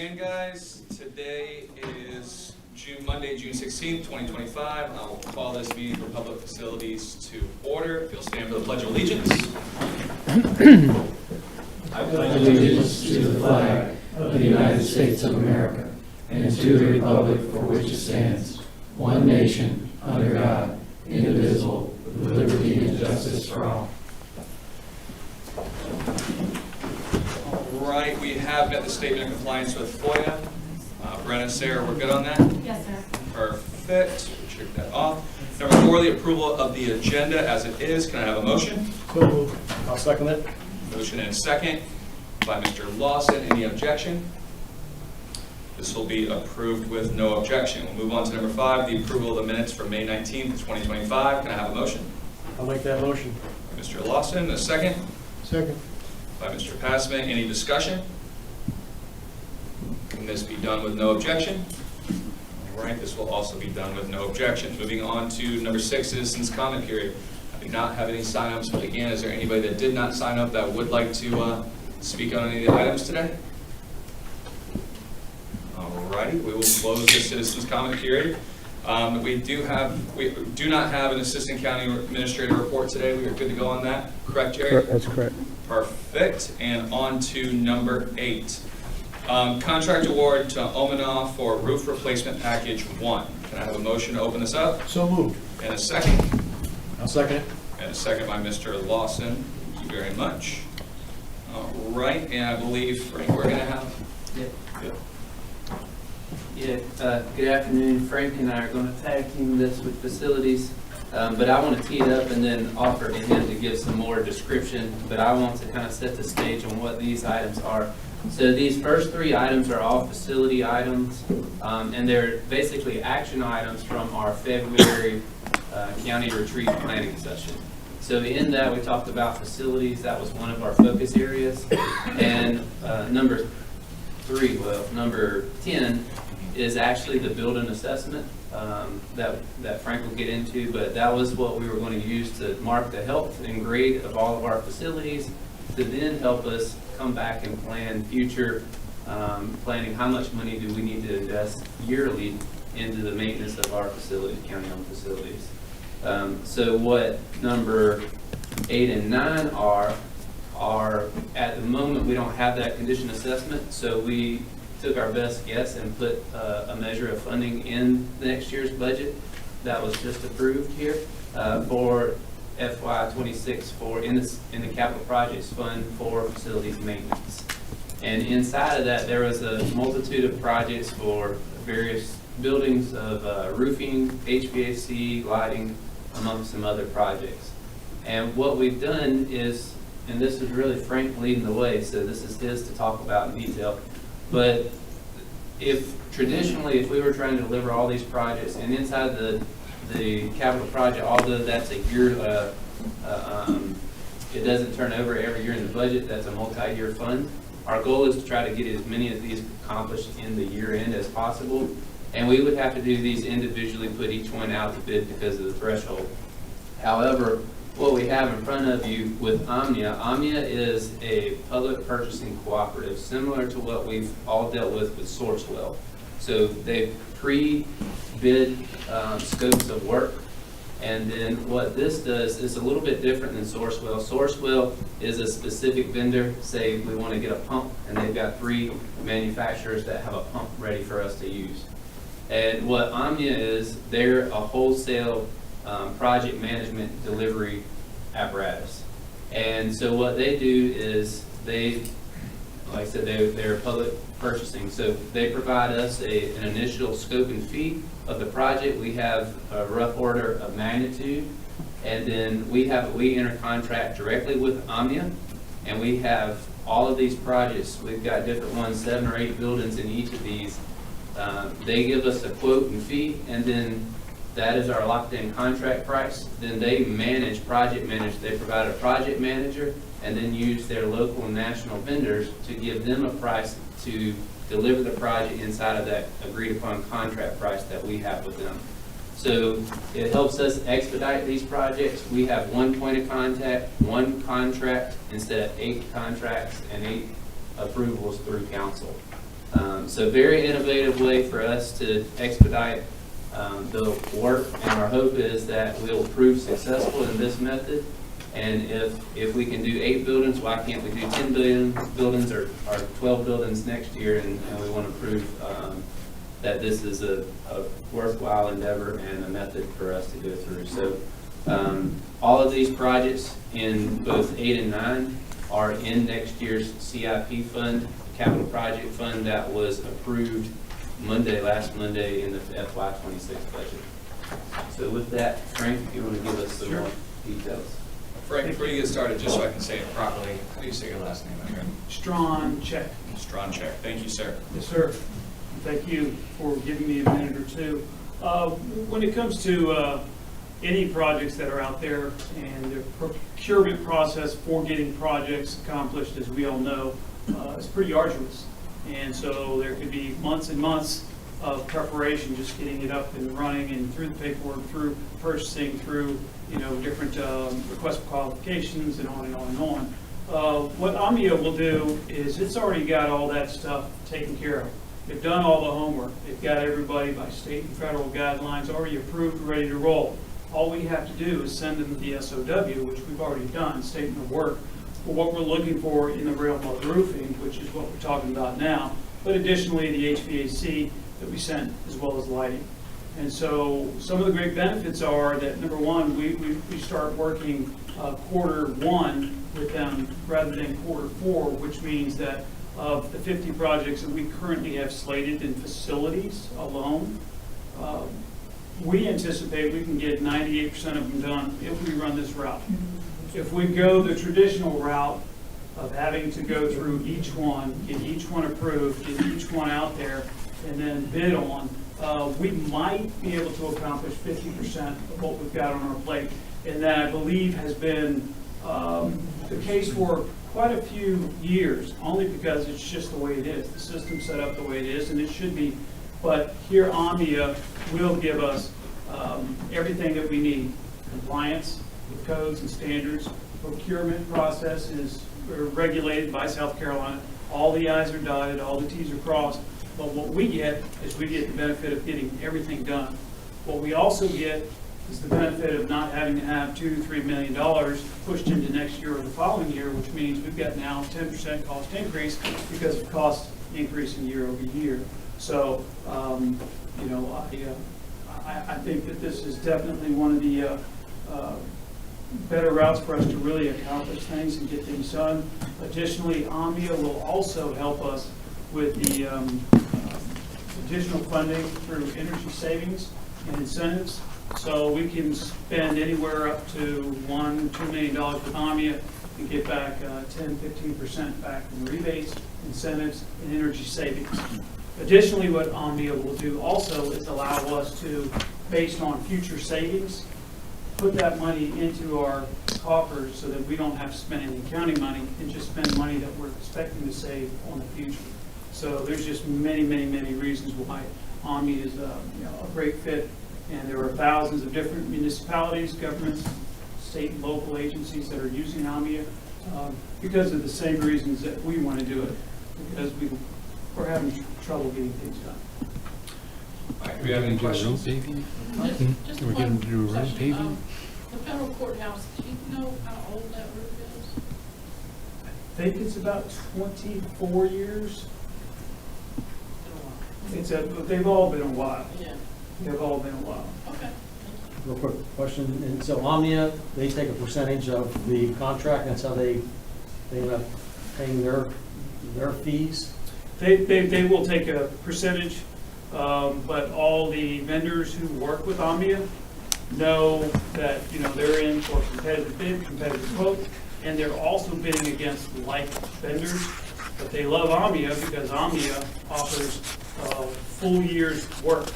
again, guys. Today is Monday, June 16th, 2025. I will call this meeting for public facilities to order. If you'll stand for the Pledge of Allegiance. I pledge allegiance to the flag of the United States of America and to the republic for which it stands, one nation, under God, indivisible, with liberty and justice for all. All right, we have met the statement of compliance with FOIA. Brenna, Sarah, we're good on that? Yes, sir. Perfect. Check that off. Number 4, the approval of the agenda as it is. Can I have a motion? So moved. I'll second it. Motion and second by Mr. Lawson. Any objection? This will be approved with no objection. We'll move on to number 5, the approval of the minutes for May 19th, 2025. Can I have a motion? I'll make that motion. By Mr. Lawson, a second. Second. By Mr. Passman. Any discussion? Can this be done with no objection? All right, this will also be done with no objection. Moving on to number 6, citizens comment period. I do not have any sign-ups, but again, is there anybody that did not sign up that would like to speak on any of the items today? All righty, we will close the citizens comment period. We do not have an assistant county administrator report today. We are good to go on that. Correct, Jerry? That's correct. Perfect. And on to number 8. Contract award to Omaha for roof replacement package 1. Can I have a motion to open this up? So moved. And a second? I'll second it. And a second by Mr. Lawson. Thank you very much. All right, and I believe, Frank, we're going to have... Good afternoon. Frank and I are going to tag team this with facilities, but I want to tee it up and then offer to him to give some more description, but I want to kind of set the stage on what these items are. So these first 3 items are all facility items, and they're basically action items from our February county retreat planning session. So in that, we talked about facilities. That was one of our focus areas. And number 10 is actually the building assessment that Frank will get into, but that was what we were going to use to mark the health and grade of all of our facilities to then help us come back and plan future planning. How much money do we need to invest yearly into the maintenance of our facilities, county-owned facilities? So what number 8 and 9 are at the moment we don't have that condition assessment, so we took our best guess and put a measure of funding in the next year's budget that was just approved here for FY26 in the capital projects fund for facilities maintenance. And inside of that, there was a multitude of projects for various buildings of roofing, HVAC, lighting, among some other projects. And what we've done is, and this is really Frank leading the way, so this is his to talk about in detail, but if we were trying to deliver all these projects, and inside the capital project, although that's a year, it doesn't turn over every year in the budget, that's a multi-year fund. Our goal is to try to get as many of these accomplished in the year end as possible, and we would have to do these individually, put each one out to bid because of the threshold. However, what we have in front of you with Omnia is a public purchasing cooperative, similar to what we've all dealt with Sourcewell. So they pre-bid scopes of work, and then what this does is a little bit different than Sourcewell. Sourcewell is a specific vendor. Say we want to get a pump, and they've got 3 manufacturers that have a pump ready for us to use. And what Omnia is, they're a wholesale project management delivery apparatus. And so what they do is like I said, they're public purchasing. So they provide us an initial scope and fee of the project. We have a rough order of magnitude, and then we enter contract directly with Omnia, and we have all of these projects. We've got different ones, 7 or 8 buildings in each of these. They give us a quote and fee, and then that is our locked-in contract price. Then they project manage. They provide a project manager and then use their local and national vendors to give them a price to deliver the project inside of that agreed-upon contract price that we have with them. So it helps us expedite these projects. We have one point of contact, one contract, instead of 8 contracts and 8 approvals through council. So very innovative way for us to expedite the work, and our hope is that we'll prove successful in this method. And if we can do 8 buildings, why can't we do 10 buildings or 12 buildings next year? And we want to prove that this is a worthwhile endeavor and a method for us to go through. So all of these projects in both 8 and 9 are in next year's CIP fund, capital project fund, that was approved last Monday in the FY26 budget. So with that, Frank, if you want to give us some more details. Frank, before you get started, just so I can say it properly, how do you say your last name, my friend? Stroncheck. Stroncheck. Thank you, sir. Yes, sir. Thank you for giving me a minute or two. When it comes to any projects that are out there and the procurement process for getting projects accomplished, as we all know, is pretty arduous. And so there could be months and months of preparation, just getting it up and running and through the paperwork, through purchasing, through different request for qualifications and on and on and on. What AMIA will do is it's already got all that stuff taken care of. They've done all the homework. They've got everybody by state and federal guidelines already approved, ready to roll. All we have to do is send them the SOW, which we've already done, statement of work, for what we're looking for in the rail mud roofing, which is what we're talking about now, but additionally the HVAC that we sent, as well as lighting. And so some of the great benefits are that, number one, we start working Q1 with them rather than Q4, which means that of the 50 projects that we currently have slated in facilities alone, we anticipate we can get 98% of them done if we run this route. If we go the traditional route of having to go through each one, get each one approved, get each one out there, and then bid on, we might be able to accomplish 50% of what we've got on our plate. And that, I believe, has been the case for quite a few years, only because it's just the way it is. The system's set up the way it is, and it should be. But here, AMIA will give us everything that we need: compliance with codes and standards. Procurement process is regulated by South Carolina. All the I's are dotted, all the T's are crossed. But what we get is we get the benefit of getting everything done. What we also get is the benefit of not having to have $2 to $3 million pushed into next year or the following year, which means we've got now 10% cost increase because of cost increase in year over year. So, I think that this is definitely one of the better routes for us to really accomplish things and get things done. Additionally, AMIA will also help us with the additional funding through energy savings and incentives. So we can spend anywhere up to $1 to $2 million with AMIA and get back 10-15% back from rebates, incentives, and energy savings. Additionally, what AMIA will do also is allow us to, based on future savings, put that money into our coffers so that we don't have to spend any county money and just spend money that we're expecting to save on the future. So there's just many, many, many reasons why AMIA is a great fit. And there are thousands of different municipalities, governments, state and local agencies that are using AMIA because of the same reasons that we want to do it, because we're having trouble getting things done. All right, do we have any questions? Just We're going to do road question. paving? The federal courthouse, do you know how old that roof is? I think it's about 24 years. They've all been a while. Yeah, They've all been a while. okay. Real quick question, and so AMIA, they take a percentage of the contract, that's how they end up paying their fees? They will take a percentage, but all the vendors who work with AMIA know that, they're in for competitive bid, competitive quote, and they're also bidding against like vendors, but they love AMIA because AMIA offers full year's work.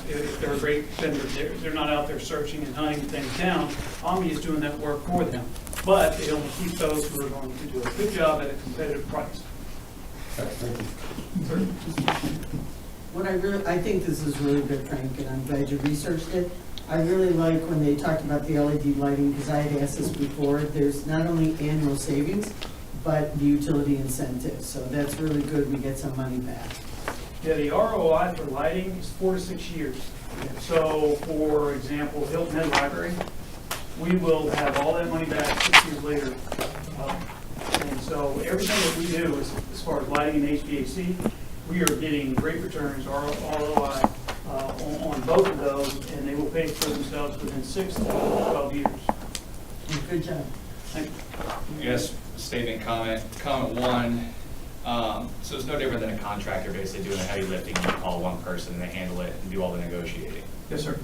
If they're a great vendor, they're not out there searching and hunting things down. AMIA is doing that work for them, but they only keep those who are going to do a good job at a competitive price. I think this is really good, Frank, and I'm glad you researched it. I really like when they talked about the LED lighting, because I had asked this before. There's not only annual savings, but the utility incentives. So that's really good, we get some money back. Yeah, the ROI for lighting is 4 to 6 years. So, for example, Hilton Head Library, we will have all that money back 6 years later. And so everything that we do as far as lighting and HVAC, we are getting great returns, ROI, on both of those, and they will pay for themselves within 6 to 12 years. Good job. Thank you. I guess statement, comment one. So it's no different than a contractor basically doing the heavy lifting. You call one person and they handle it and do all the negotiating. Yes, sir.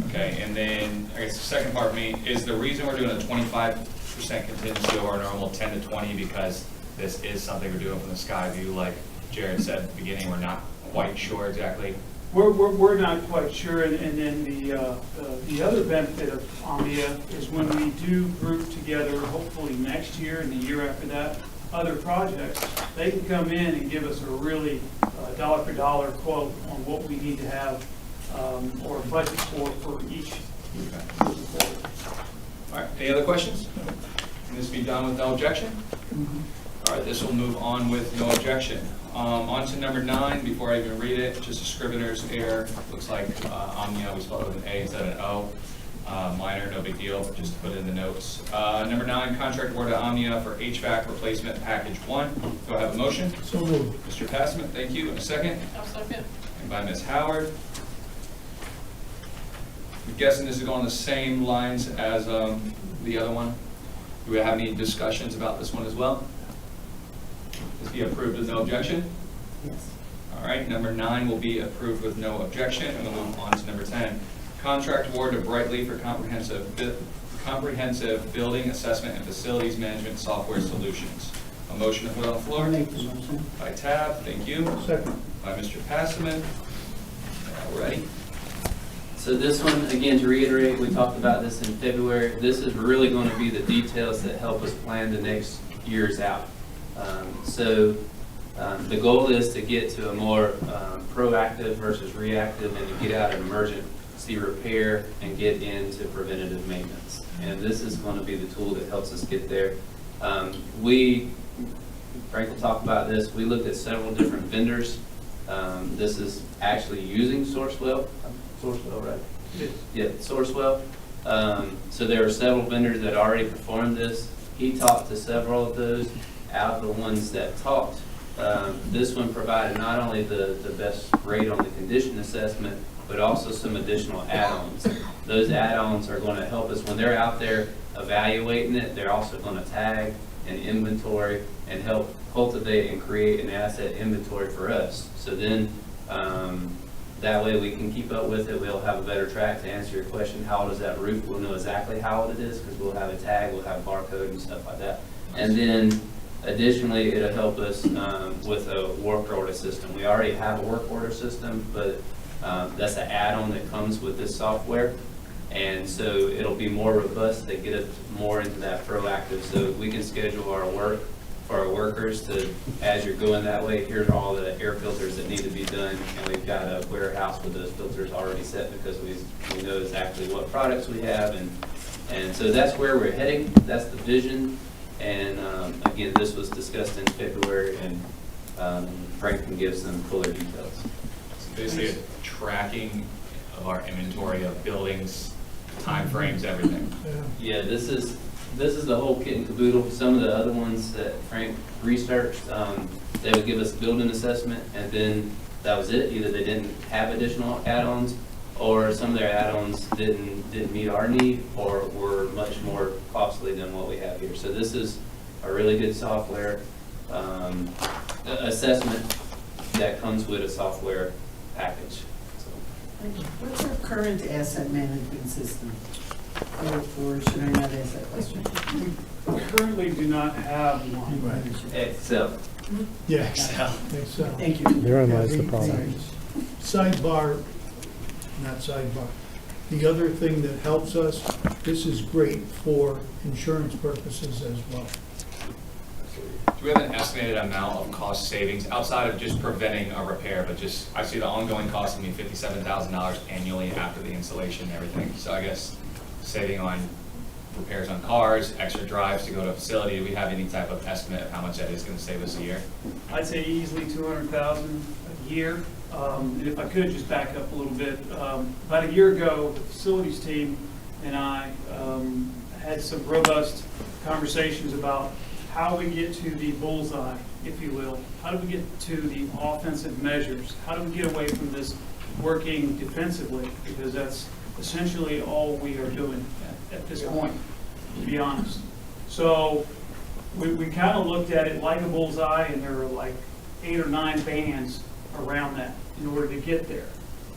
Okay, and then I guess the second part of me is the reason we're doing a 25% contingency over our normal 10 to 20 because this is something we're doing from the sky view. Like Jared said at the beginning, we're not quite sure exactly. We're not quite sure, and then the other benefit of Omnia is when we do group together, hopefully next year and the year after that, other projects, they can come in and give us a really dollar for dollar quote on what we need to have or budget for each. moving forward. All right, any other questions? Can this be done with no objection? All right, this will move on with no objection. On to number 9, before I even read it, just a scrivener's error. Looks like Omnia, we spelled it with an A instead of an O. Minor, no big deal, but just to put it in the notes. Number 9, contract award to Omnia for HVAC replacement package 1. Do I have a motion? So moved. Mr. Passman, thank you. And a second? I'll second. And by Ms. Howard. I'm guessing this is going the same lines as the other one. Do we have any discussions about this one as well? This be approved with no objection? Yes. All right, number 9 will be approved with no objection, and we'll move on to number 10. Contract award to Brightly for comprehensive building assessment and facilities management software solutions. A motion to put on the floor? I'll make the motion. By Tab, thank you. Second. By Mr. Passman. All ready? So this one, again, to reiterate, we talked about this in February. This is really going to be the details that help us plan the next years out. The goal is to get to a more proactive versus reactive and to get out of emergency repair and get into preventative maintenance. And this is going to be the tool that helps us get there. Frank will talk about this. We looked at several different vendors. This is actually using Sourcewell, right? Yes. Yeah, Sourcewell. So there are several vendors that already performed this. He talked to several of those. Out of the ones that talked, this one provided not only the best rate on the condition assessment, but also some additional add-ons. Those add-ons are going to help us when they're out there evaluating it. They're also going to tag and inventory and help cultivate and create an asset inventory for us. So then that way we can keep up with it. We'll have a better track to answer your question. How old is that roof? We'll know exactly how old it is because we'll have a tag, we'll have a barcode and stuff like that. And then additionally, it'll help us with a work order system. We already have a work order system, but that's an add-on that comes with this software. And so it'll be more robust. They get us more into that proactive. So we can schedule our work for our workers to, as you're going that way, here's all the air filters that need to be done. And we've got a warehouse with those filters already set because we know exactly what products we have. And so that's where we're heading. That's the vision. And again, this was discussed in February, and Frank can give some fuller details. So basically a tracking of our inventory of buildings, timeframes, everything. Yeah, this is the whole kit and caboodle. Some of the other ones that Frank researched, they would give us a building assessment, and then that was it. Either they didn't have additional add-ons, or some of their add-ons didn't meet our need, or were much more costly than what we have here. So this is a really good software assessment that comes with a software package. So. What's our current asset management system? Or should I not ask that question? We currently do not have one. Excel. Yeah. Excel. Excel. Thank you. Therein lies the Yeah, problem. Sidebar, not sidebar. The other thing that helps us, this is great for insurance purposes as well. Do we have an estimated amount of cost savings outside of just preventing a repair, but just, I see the ongoing cost of me $57,000 annually after the installation and everything. So I guess saving on repairs on cars, extra drives to go to a facility? Do we have any type of estimate of how much that is going to save us a year? I'd say easily 200,000 a year. And if I could just back up a little bit, about a year ago, the facilities team and I had some robust conversations about how we get to the bullseye, if you will. How do we get to the offensive measures? How do we get away from this working defensively? Because that's essentially all we are doing at this point, to be honest. So we kind of looked at it like a bullseye, and there are like 8 or 9 bands around that in order to get there.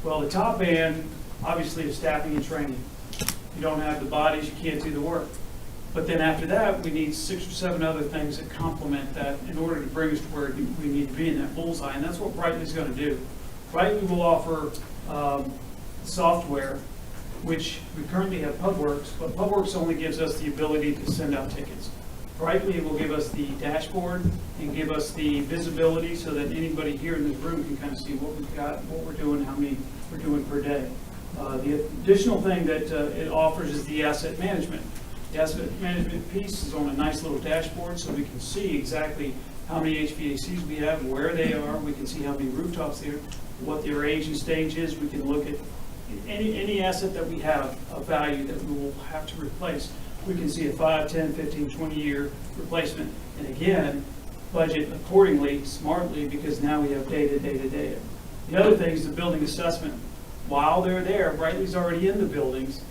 Well, the top band obviously is staffing and training. You don't have the bodies, you can't do the work. But then after that, we need 6 or 7 other things that complement that in order to bring us to where we need to be in that bullseye, and that's what Brightly's going to do. Brightly will offer software, which we currently have PubWorks, but PubWorks only gives us the ability to send out tickets. Brightly will give us the dashboard and give us the visibility so that anybody here in this room can kind of see what we've got, what we're doing, how many we're doing per day. The additional thing that it offers is the asset management. The asset management piece is on a nice little dashboard, so we can see exactly how many HVACs we have, where they are. We can see how many rooftops there, what their age and stage is. We can look at any asset that we have of value that we will have to replace. We can see a 5, 10, 15, 20-year replacement. And again, budget accordingly, smartly, because now we have data. The other thing is the building assessment. While they're there, Brightly's already in the buildings,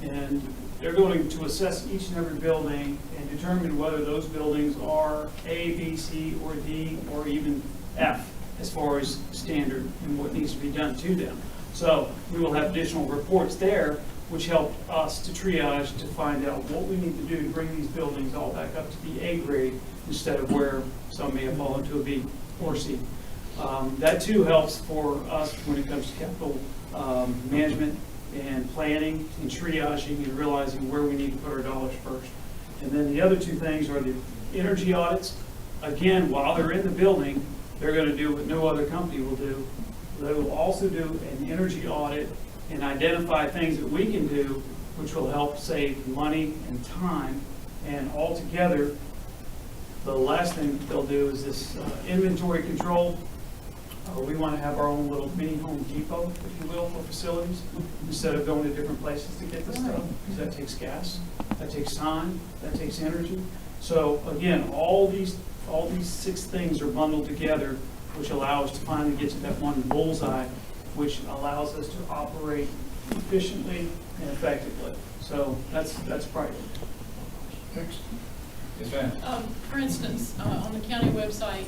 and they're going to assess each and every building and determine whether those buildings are A, B, C, or D, or even F, as far as standard and what needs to be done to them. So we will have additional reports there, which help us to triage to find out what we need to do to bring these buildings all back up to the A grade instead of where some may have fallen to a B or C. That too helps for us when it comes to capital management and planning and triaging and realizing where we need to put our dollars first. And then the other 2 things are the energy audits. Again, while they're in the building, they're going to do what no other company will do. They will also do an energy audit and identify things that we can do which will help save money and time. And altogether, the last thing that they'll do is this inventory control. We want to have our own little mini Home Depot, if you will, for facilities, instead of going to different places to get this stuff, because that takes gas, that takes time, that takes energy. So again, all these 6 things are bundled together, which allow us to finally get to that one bullseye, which allows us to operate efficiently and effectively. So that's Brightly. Yes, ma'am. For instance, on the county website,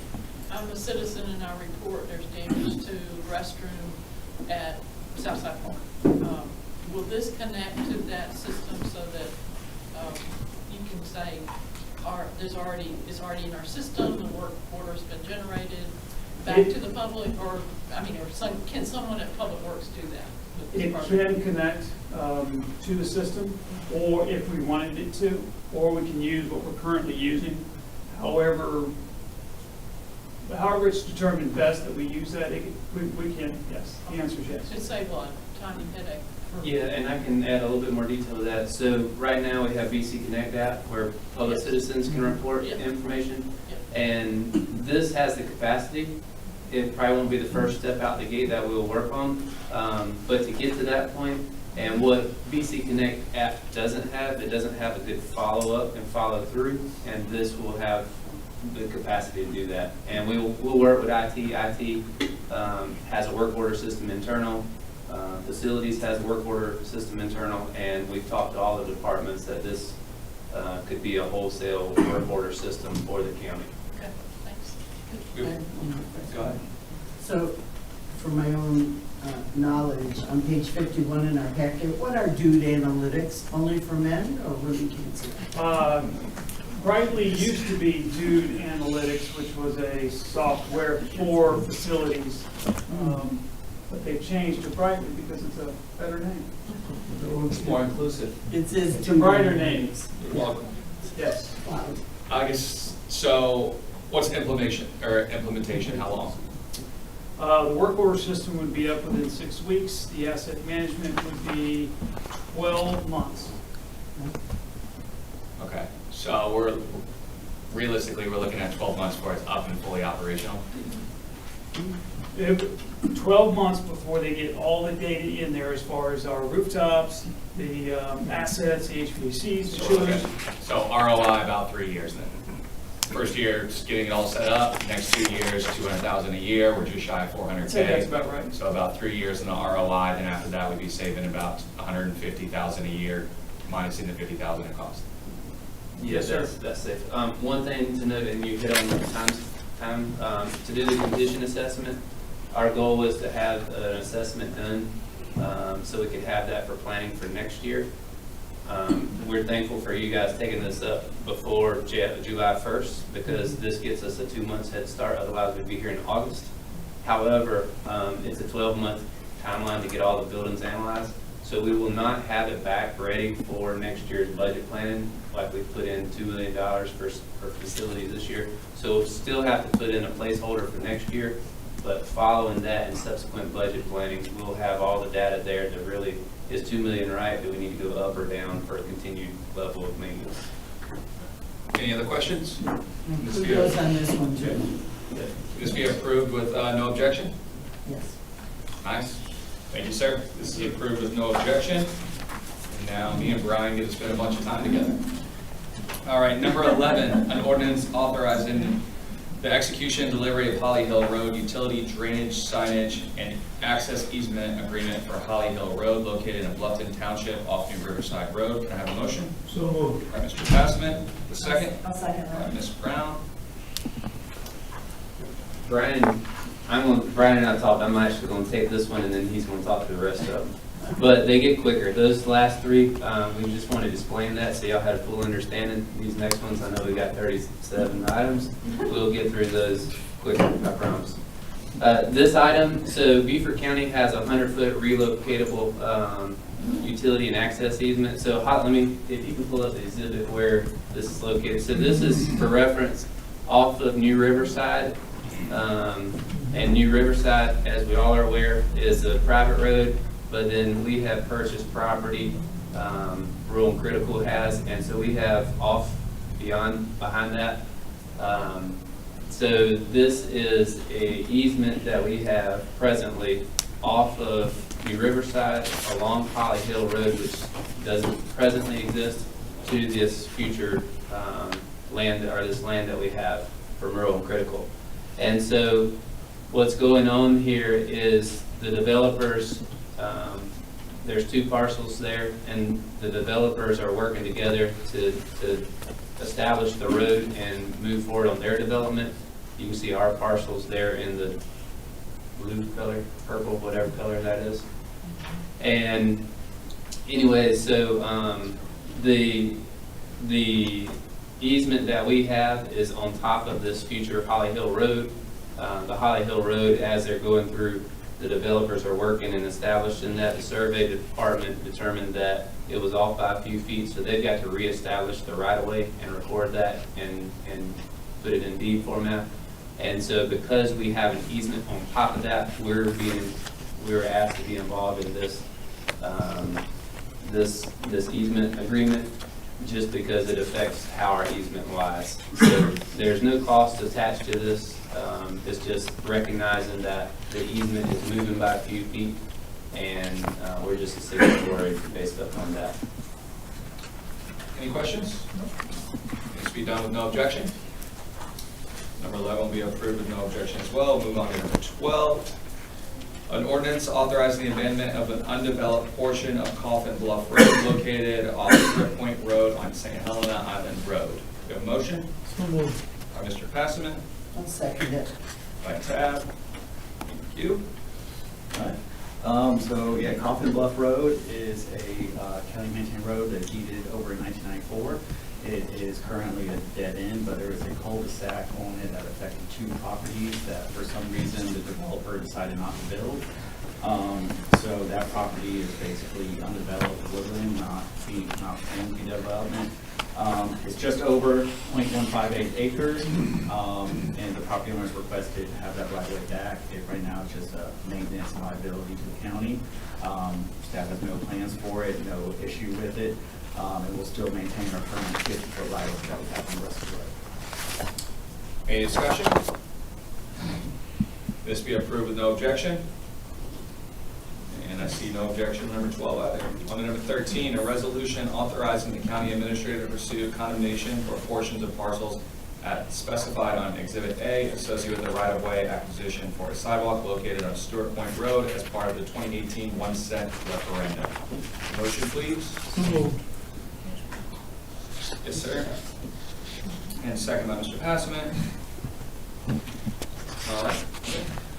I'm a citizen and I report there's damage to restroom at Southside Park. Will this connect to that system so that you can say, it's already in our system, the work order's been generated back to the public, or can someone at Public Works do that? It can connect to the system, or if we wanted it to, or we can use what we're currently using. However it's determined best that we use that, we can, yes. The answer is yes. To save a lot of time and headache. Yeah, and I can add a little bit more detail to that. So right now we have BC Connect app where public citizens can report information. And this has the capacity. It probably won't be the first step out the gate that we'll work on. But to get to that point, and what BC Connect app doesn't have, it doesn't have a good follow-up and follow-through. And this will have the capacity to do that. And we'll work with IT. IT has a work order system internal. Facilities has a work order system internal, and we've talked to all the departments that this could be a wholesale work order system for the county. Okay, thanks. Go ahead. So, for my own knowledge, on page 51 in our packet, what are Dude Analytics? Only for men or women cancer? Brightly used to be Dude Analytics, which was a software for facilities. But they've changed to Brightly because it's a better name. It's more inclusive. It says It's a brighter name. You're welcome. Yes. Wow. I guess, so what's implementation, how long? The work order system would be up within 6 weeks. The asset management would be 12 months. So realistically, we're looking at 12 months before it's up and fully operational. 12 months before they get all the data in there as far as our rooftops, the assets, the HVACs, the chillers. So ROI about 3 years then. First year, just getting it all set up. Next 2 years, 200,000 a year. We're just shy of 400K. I'd say that's about right. So about 3 years in the ROI. Then after that, we'd be saving about 150,000 a year, minusing the 50,000 in cost. Yes, that's safe. One thing to note, and you hit on the time, to do the condition assessment, our goal was to have an assessment done, so we could have that for planning for next year. We're thankful for you guys taking this up before July 1st, because this gets us a 2 months head start, otherwise we'd be here in August. However, it's a 12-month timeline to get all the buildings analyzed, so we will not have it back ready for next year's budget planning, like we put in $2 million for facilities this year. So we'll still have to put in a placeholder for next year, but following that and subsequent budget planning, we'll have all the data there to really, is $2 million right? Do we need to go up or down for a continued level of maintenance? Any other questions? Who goes on this one, too? This be approved with no objection? Yes. Nice. Thank you, sir. This is approved with no objection. And now me and Brian get to spend a bunch of time together. All right, number 11, an ordinance authorizing the execution and delivery of Holly Hill Road utility drainage signage and access easement agreement for Holly Hill Road located in Bluffton Township off New Riverside Road. Can I have a motion? So moved. All right, Mr. Passman, the second. I'll second All right, that. Ms. Brown. Brian and I talked, I'm actually going to take this one and then he's going to talk to the rest of them. But they get quicker. Those last three, we just want to explain that so y'all had a full understanding. These next ones, I know we got 37 items. We'll get through those quicker, I promise. This item, so Beaufort County has a 100-foot relocatable utility and access easement. So if you can pull up the exhibit where this is located. So this is for reference off of New Riverside. And New Riverside, as we all are aware, is a private road, but then we have purchased property, Rural and Critical has, and so we have behind that. So this is a easement that we have presently off of New Riverside along Holly Hill Road, which doesn't presently exist, to this future land, or this land that we have for Rural and Critical. And so what's going on here is the developers, there's 2 parcels there, and the developers are working together to establish the road and move forward on their development. You can see our parcels there in the blue color, purple, whatever color that is. And anyway, so the easement that we have is on top of this future Holly Hill Road. The Holly Hill Road, as they're going through, the developers are working and establishing that. The survey department determined that it was off by a few feet, so they've got to reestablish the right-of-way and record that and put it in deed format. And so because we have an easement on top of that, we were asked to be involved in this this easement agreement, just because it affects how our easement lies. So there's no cost attached to this. It's just recognizing that the easement is moving by a few feet, and we're just a signatory based upon that. Any questions? Needs to be done with no objection. Number 11 will be approved with no objection as well. Move on to number 12. An ordinance authorizing the abandonment of an undeveloped portion of Coffin Bluff Road located off Strip Point Road on St. Helena Island Road. Do we have a motion? So moved. By Mr. Passman. I'll second it. By Tab. Thank you. So yeah, Coffin Bluff Road is a county maintained road that deeded over in 1994. It is currently a dead end, but there is a cul-de-sac on it that affected 2 properties that for some reason the developer decided not to build. So that property is basically undeveloped woodland, not planned development. It's just over 0.158 acres, and the property owners requested to have that right of way back. Right now it's just a maintenance liability to the county. Staff has no plans for it, no issue with it. And we'll still maintain our current 50-foot right of way that we have on the rest of the road. Any discussion? This be approved with no objection. And I see no objection, number 12 either. On to number 13, a resolution authorizing the county administrator to pursue condemnation for portions of parcels specified on Exhibit A associated with the right-of-way acquisition for a sidewalk located on Stewart Point Road as part of the 2018 1 cent referendum. Motion, please. Yes, sir. And second by Mr. Passman. All right.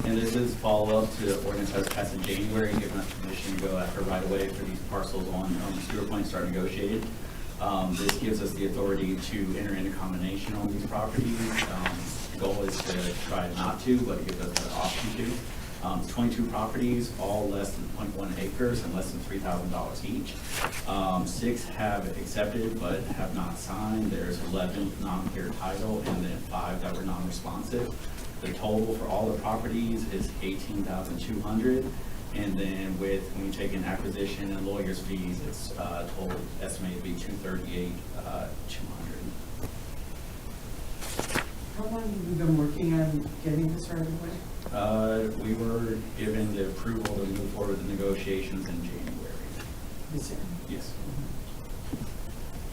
And this is follow-up to the ordinance that was passed in January, giving us permission to go after right-of-way for these parcels on Stewart Point, start negotiated. This gives us the authority to enter into combination on these properties. The goal is to try not to, but it gives us the option to. It's 22 properties, all less than 0.1 acres and less than $3,000 each. 6 have accepted but have not signed. There's 11 non-clear title and then 5 that were non-responsive. The total for all the properties is $18,200. And then when you take in acquisition and lawyer's fees, it's total estimated to be $238,200. How long have you been working on getting this right away? We were given the approval to move forward with the negotiations in January. This year? Yes.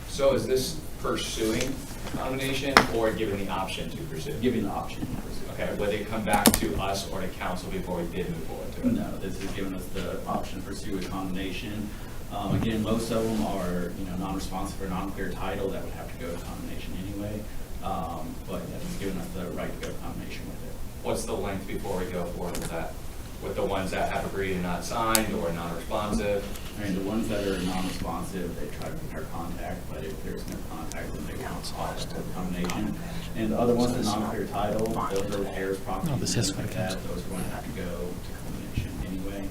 So is this pursuing condemnation or giving the option to pursue? Giving the option to pursue. Okay, would it come back to us or to council before we did move forward to it? No, this is giving us the option to pursue a condemnation. Again, most of them are, non-responsive or non-clear title that would have to go to condemnation anyway. But yeah, it's giving us the right to go to condemnation with it. What's the length before we go forward with that? With the ones that have agreed and not signed or non-responsive? I mean, the ones that are non-responsive, they try to make our contact, but if there's no contact, then they won't file for combination. And the other ones that are non-clear title, those are repairs properties, and things like that, those are going to have to go to combination anyway.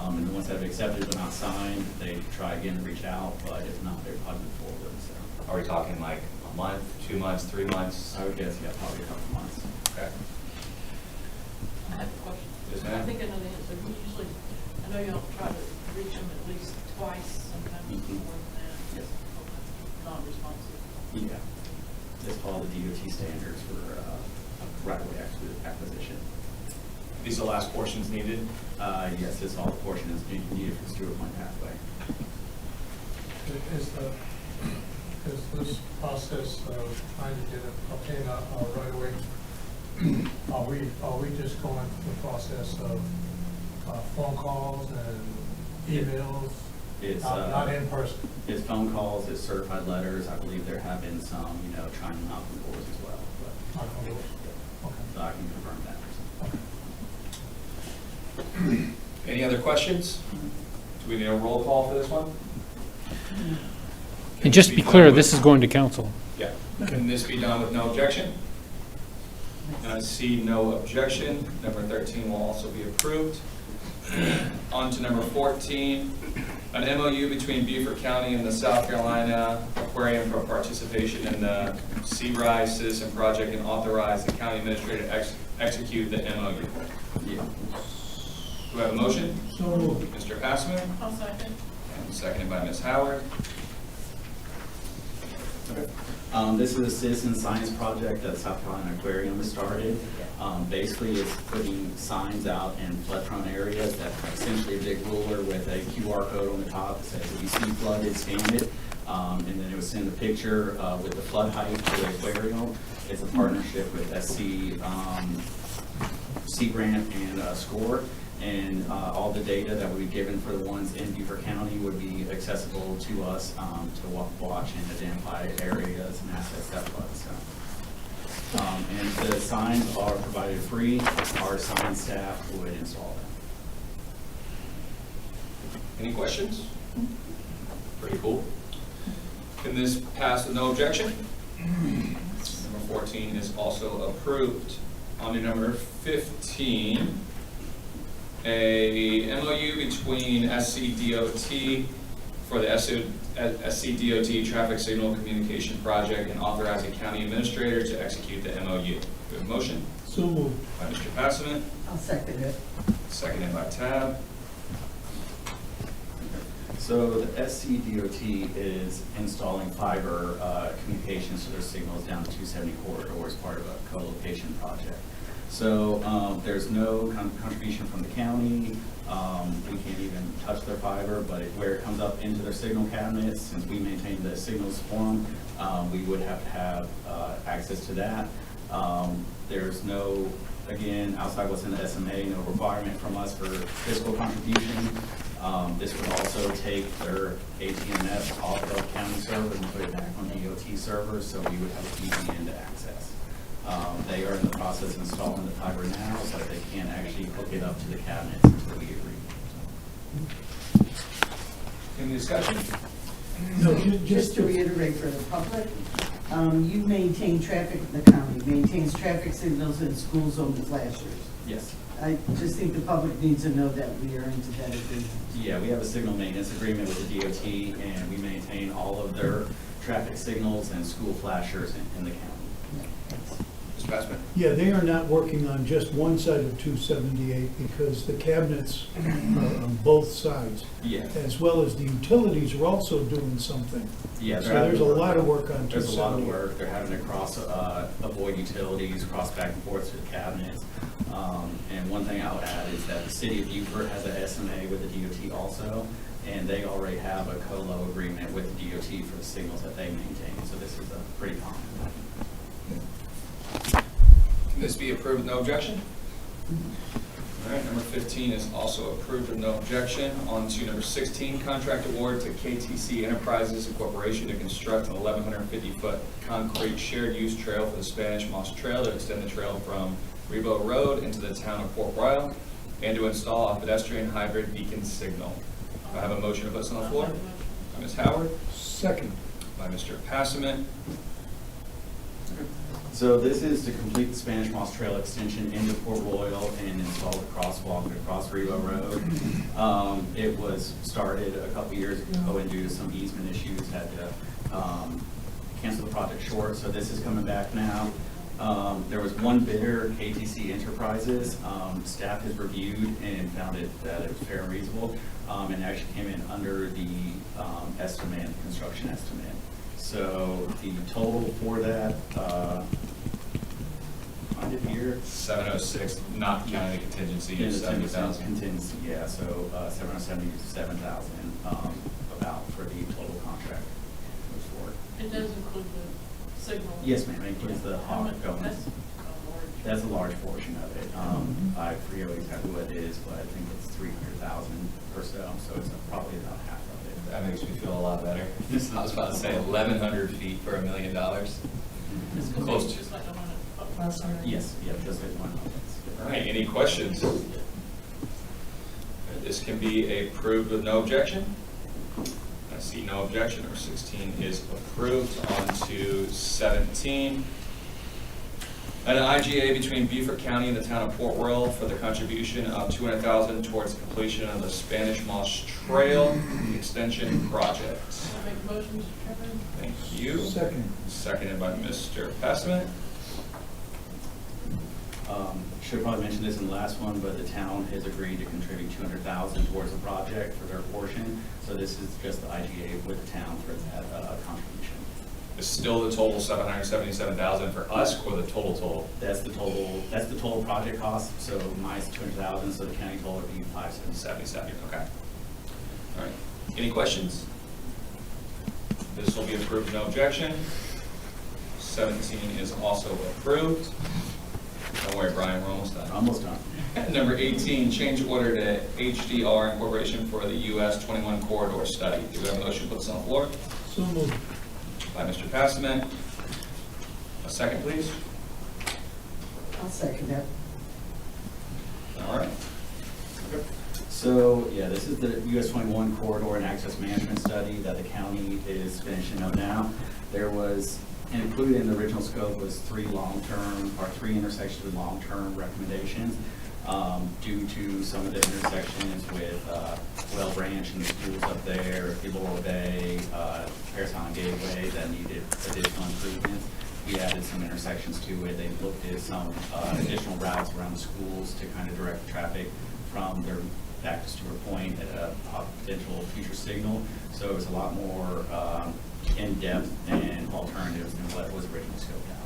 And the ones that have accepted but not signed, they try again to reach out, but if not, they're probably move forward, so. Are we talking like a month, 2 months, 3 months? I would guess, yeah, probably a couple months. Okay. I have a question. Yes, ma'am. I think I know the answer. We usually, I know y'all try to reach them at least twice, sometimes more than that. Yes. Non-responsive. Yeah. It's all the DOT standards for right-of-way acquisition. These are the last portions needed? Yes, this all the portion is needed for Stewart Point pathway. Is this process of trying to obtain a right of way, are we just going through the process of phone calls and emails? It's Not in person? It's phone calls, it's certified letters. I believe there have been some, trying to knock on doors as well, but Not on doors? Okay. so I can confirm that. Any other questions? Do we need a roll call for this one? And just to be clear, this is going to council. Yeah. Can this be done with no objection? And I see no objection. Number 13 will also be approved. On to number 14, an MOU between Beaufort County and the South Carolina Aquarium for participation in the Seabright Citizen Project and authorize the county administrator to execute the MOU. Yeah. Do we have a motion? So moved. Mr. Passman, I'll second. and seconded by Ms. Howard. This is a citizen science project that South Carolina Aquarium has started. Basically, it's putting signs out in flood-prone areas that essentially a big ruler with a QR code on the top that says, if you see flooded, scan it. And then it would send a picture with the flood height to the aquarium. It's a partnership with Sea Grant and SCORE. And all the data that would be given for the ones in Beaufort County would be accessible to us to watch and identify areas and assets that flood. So, and the signs are provided free. Our sign staff would install them. Any questions? Pretty cool. Can this pass with no objection? Number 14 is also approved. On to number 15. A MOU between SCDOT for the SCDOT Traffic Signal Communication Project and authorizing county administrator to execute the MOU. Do we have a motion? So moved. By Mr. Passman, I'll second it. seconded by Tab. So the SCDOT is installing fiber communications to their signals down the 270 corridor as part of a co-location project. So there's no contribution from the county. We can't even touch their fiber, but where it comes up into their signal cabinets, since we maintain the signals for them, we would have to have access to that. There's no, again, outside what's in the SMA, no requirement from us for fiscal contribution. This would also take their ATMS off of county servers and put it back on DOT servers, so we would have a VPN to access. They are in the process of installing the fiber now, so they can't actually hook it up to the cabinets until we agree. Any discussion? No, just to reiterate for the public, you maintain traffic, the county maintains traffic signals in school zone flashers. Yes. I just think the public needs to know that we are into that agreement. Yeah, we have a signal maintenance agreement with the DOT, and we maintain all of their traffic signals and school flashers in the county. Mr. Passman? Yeah, they are not working on just one side of 278 because the cabinets are on both sides, Yeah. as well as the utilities are also doing something. Yeah, So there's a lot of work on 278. There's a lot of work. They're having to cross, avoid utilities, cross back and forth to the cabinets. And one thing I'll add is that the city of Beaufort has a SMA with the DOT also, and they already have a co-lo agreement with the DOT for the signals that they maintain. So this is a pretty common. Can this be approved with no objection? All right, number 15 is also approved with no objection. On to number 16, contract award to KTC Enterprises Incorporation to construct an 1,150-foot concrete shared use trail for the Spanish Moss Trail to extend the trail from Rebo Road into the town of Port Royal and to install a pedestrian hybrid beacon signal. Do I have a motion to put this on the floor? By Ms. Howard, Second. by Mr. Passman. So this is to complete the Spanish Moss Trail extension into Port Royal and install the crosswalk across Rebo Road. It was started a couple years ago and due to some easement issues had to cancel the project short, so this is coming back now. There was one bidder, KTC Enterprises. Staff has reviewed and found that it was fair and reasonable, and actually came in under the estimate, construction estimate. So the total for that, find it here. 706, not counting the contingency of 70,000. Contingency, yeah, so 777,000 about for the total contract. Moves forward. It does include the signal. Yes, ma'am, it includes the How hawk much- going. That's a large. That's a large portion of it. I forget exactly what it is, but I think it's 300,000 or so, so it's probably about half of it. That makes me feel a lot better. I was about to say 1,100 feet for $1 million. It's gonna Close be to. just like the one at. Yes, yeah, just like one. All right, any questions? This can be approved with no objection. I see no objection. Number 16 is approved. On to 17. An IGA between Beaufort County and the town of Port Royal for the contribution of $200,000 towards completion of the Spanish Moss Trail Extension Project. I make a motion, Mr. Chairman? Thank you. Second. Seconded by Mr. Passman. Should probably mention this in the last one, but the town has agreed to contribute $200,000 towards the project for their portion. So this is just the IGA with the town for that contribution. Is still the total 777,000 for us, or the total? That's the total project cost, so minus 200,000, so the county total would be 577. 77, okay. All right, any questions? This will be approved, no objection. 17 is also approved. Don't worry, Brian, we're almost done. Almost done. Number 18, change order to HDR Incorporation for the US 21 corridor study. Do we have a motion to put this on the floor? So moved. By Mr. Passman. A second, please. I'll second that. All right. So, yeah, this is the US 21 corridor and access management study that the county is finishing up now. There was, included in the original scope was three intersections with long-term recommendations. Due to some of the intersections with Well Branch and the schools up there, Laurel Bay, Paris Island Gateway that needed additional improvements. We added some intersections to it. They looked at some additional routes around the schools to kind of direct traffic from their back to Stewart Point at a potential future signal. So it was a lot more in-depth and alternatives than what was originally scoped out.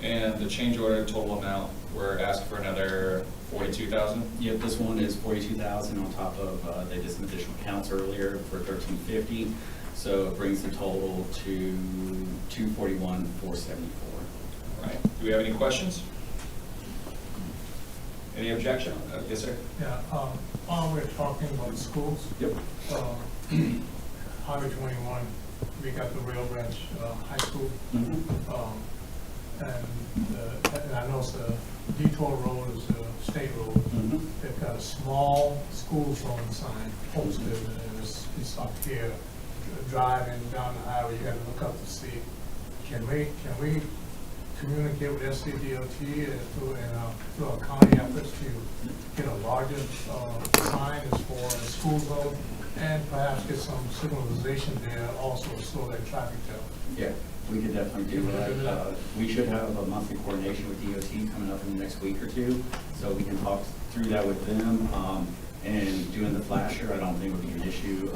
And the change order total amount, we're asking for another 42,000? Yep, this one is 42,000 on top of, they did some additional counts earlier for 1350. So it brings the total to 241,474. All right, do we have any questions? Any objection? Yes, sir. Yeah, while we're talking about schools, Yep. Highway 21, we got the Rail Branch High School. And I know it's a detour road, is a state road. They've got a small school zone sign posted, and it's up here. Driving down the highway, you gotta look up to see. Can we communicate with SCDOT through our county efforts to get a larger sign as far as school zone, and perhaps get some signalization there also to slow that traffic down? Yeah, we could definitely do that. We should have a monthly coordination with DOT coming up in the next week or two, so we can talk through that with them. And doing the flasher, I don't think would be an issue.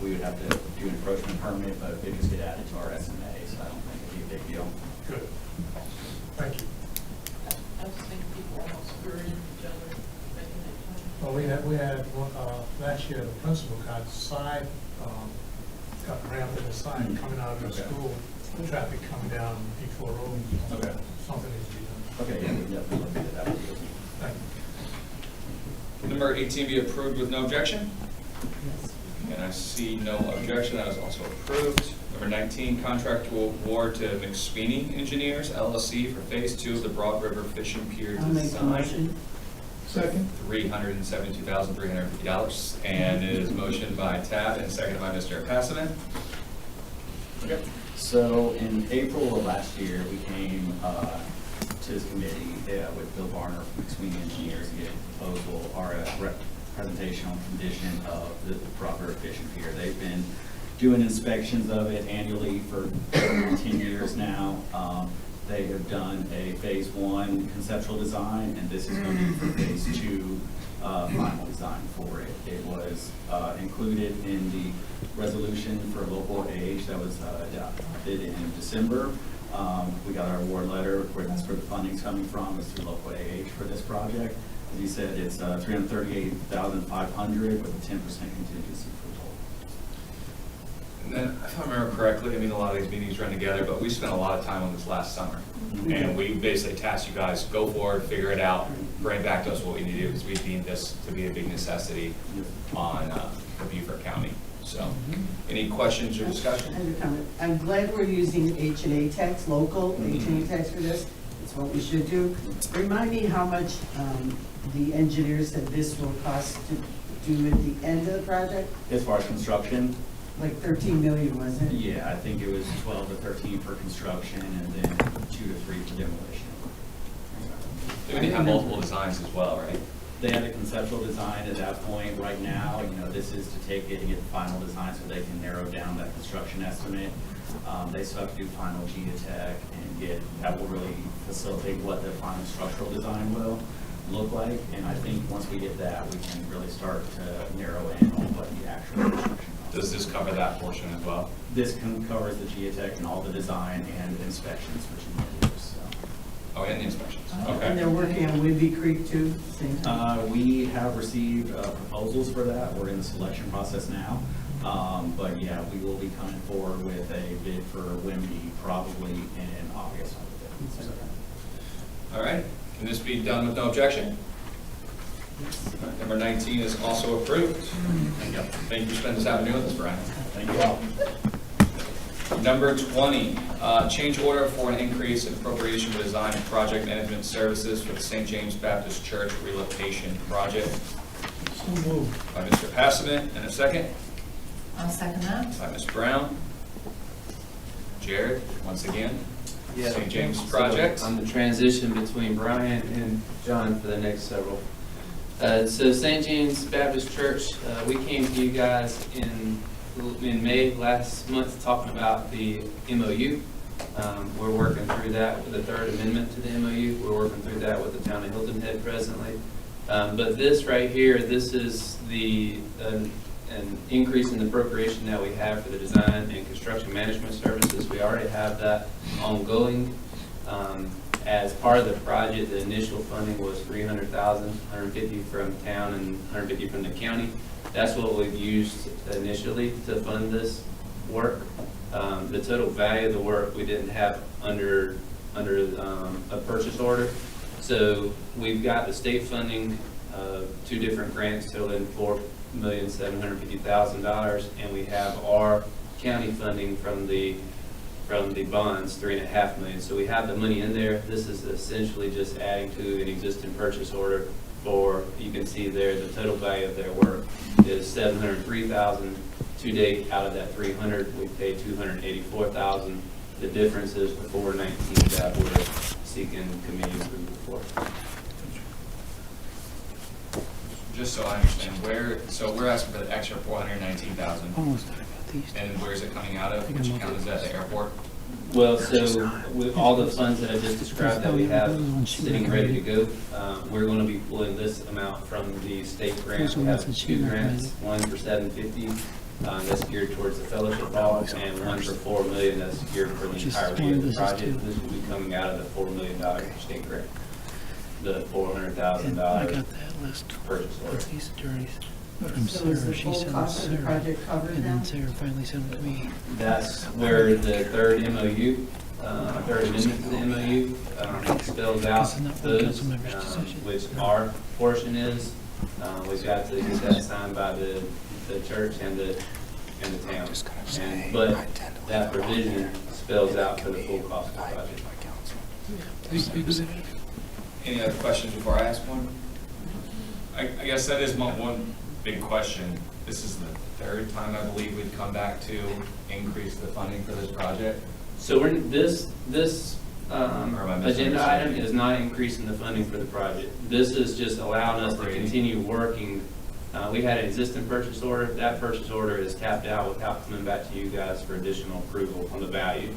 We would have to do an encroachment permit, but it just get added to our SMA, so I don't think it'd be a big deal. Good. Thank you. I've seen people almost scurrying each other, making that turn. Well, we had one, last year, the principal got side, got rammed in the side coming out of the school, traffic coming down Beaufort Road. Okay. Something needs to be done. Okay, yeah, we can definitely look into that. Thank you. Number 18 be approved with no objection. Yes. And I see no objection, that is also approved. Number 19, contract to award to McSweeney Engineers LLC for Phase 2 of the Broad River Fishing Pier I'll make the design. motion. Second? $372,350. And it is motioned by Tad and seconded by Mr. Passman. Okay. So in April of last year, we came to this committee with Bill Varner from McSweeney Engineers to get a proposal or a presentation on condition of the proper fishing pier. They've been doing inspections of it annually for 10 years now. They have done a phase 1 conceptual design, and this is going to be for phase 2 final design for it. It was included in the resolution for local age that was adopted in December. We got our award letter where that's where the funding's coming from, is through local age for this project. As you said, it's $338,500 with a 10% contingency for total. And then, if I remember correctly, I mean, a lot of these meetings run together, but we spent a lot of time on this last summer. And we basically tasked you guys, go forward, figure it out, bring back to us what we need to do, because we deemed this to be a big necessity on for Beaufort County. So, any questions or discussion? I have a comment. I'm glad we're using H&A tax, local H&A tax for this. It's what we should do. Remind me how much the engineers said this will cost to do at the end of the project? As far as construction, Like 13 million, wasn't it? yeah, I think it was 12 to 13 for construction and then 2 to 3 for demolition. They would have multiple designs as well, right? They had a conceptual design at that point. Right now, this is to take it and get the final design so they can narrow down that construction estimate. They still have to do final geotech and that will really facilitate what the final structural design will look like. And I think once we get that, we can really start to narrow in on what the actual construction cost. Does this cover that portion as well? This covers the geotech and all the design and inspections, which you need to do, so. Oh, and the inspections, And okay. they're working on Whidbey Creek too, same time? We have received proposals for that. We're in the selection process now. But yeah, we will be coming forward with a bid for Wimby probably in August. All right, can this be done with no objection? Number 19 is also approved. Thank you for spending this afternoon with us, Brian. Thank you all. Number 20, change order for an increase in appropriation for design and project management services for the St. James Baptist Church relocation project. So moved. By Mr. Passman, and a second. I'll second that. By Ms. Brown. Jared, once again, Yeah. St. James So, project. I'm the transition between Brian and John for the next several. So St. James Baptist Church, we came to you guys in May last month talking about the MOU. We're working through that with the third amendment to the MOU. We're working through that with the town of Hilton Head presently. But this right here, this is an increase in the appropriation that we have for the design and construction management services. We already have that ongoing. As part of the project, the initial funding was $300,000, $150 from town and $150 from the county. That's what we've used initially to fund this work. The total value of the work we didn't have under a purchase order. So we've got the state funding, 2 different grants totaling $4,750,000, and we have our county funding from the bonds, $3.5 million. So we have the money in there. This is essentially just adding to an existing purchase order for, you can see there, the total value of their work is $703,000 to date. Out of that 300, we paid $284,000. The difference is the $419 that we're seeking committee approval for. Just so I understand, so we're asking for the extra $419,000, and where's it coming out of? Which account is that, the airport? Well, so with all the funds that I just described that we have sitting ready to go, we're going to be pulling this amount from the state grant. We have 2 grants, one for $750,000 that's geared towards the fellowship hall, and one for $4 million that's geared for the entirety of the project. This will be coming out of the $4 million state grant, the $400,000 purchase order. From So is the Sarah, she full sent cost of the Sarah, project covered and now? then Sarah finally sent it to me. That's where the third MOU, third amendment to the MOU spells out those, which our portion is. We've got to get that signed by the church and the town. But that provision spells out for the full cost of the project. Any other questions before I ask one? I guess that is my one big question. This is the 3rd time I believe we've come back to increase the funding for this project. So this Or am I agenda misunderstanding? item is not increasing the funding for the project. This is just allowing us to continue working. We had an existing purchase order. That purchase order is tapped out without coming back to you guys for additional approval on the value.